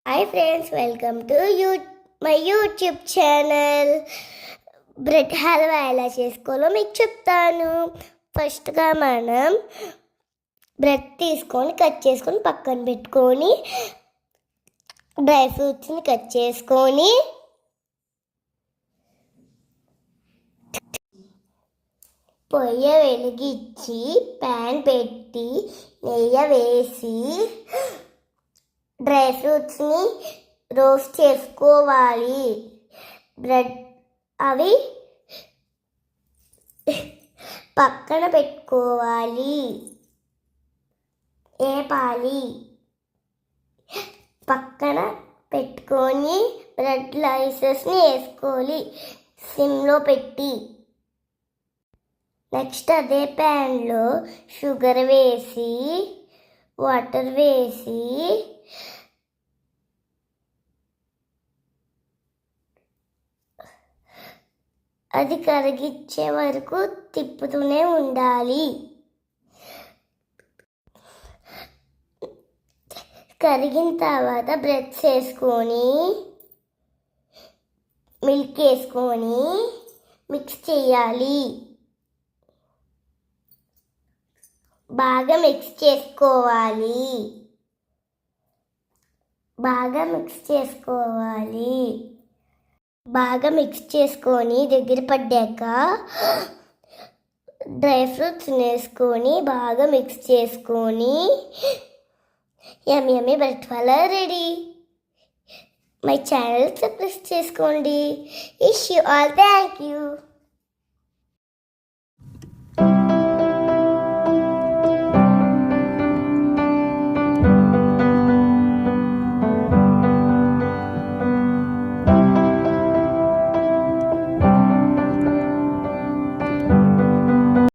Hi friends, welcome to my YouTube channel. Bread halwa ఎలా చేసుకోవాలో మీకు చెప్తాను. ఫస్ట్గా మనం బ్రెడ్ తీసుకొని కట్ చేసుకొని పక్కన పెట్టుకొని డ్రై ఫ్రూట్స్ని కట్ చేసుకొని పొయ్యి వెలిగించి ప్యాన్ పెట్టి నెయ్యి వేసి డ్రై ఫ్రూట్స్ని రోస్ట్ చేసుకోవాలి. బ్రెడ్ అవి పక్కన పెట్టుకోవాలి. ఏపాలి పక్కన పెట్టుకొని బ్రెడ్ స్లైసెస్ని వేసుకోవాలి సిమ్లో పెట్టి. నెక్స్ట్ అదే ప్యాన్లో షుగర్ వేసి వాటర్ వేసి అది కరిగించే వరకు తిప్పుతూనే ఉండాలి. కరిగిన తర్వాత బ్రెడ్స్ వేసుకొని మిల్క్ వేసుకొని మిక్స్ చేయాలి. బాగా మిక్స్ చేసుకోవాలి. బాగా మిక్స్ చేసుకొని దగ్గర పడ్డాక డ్రై ఫ్రూట్స్ వేసుకొని బాగా మిక్స్ చేసుకొని yummy bread halwa ready. My channel subscribe చేసుకోండి. Wish you all thank you.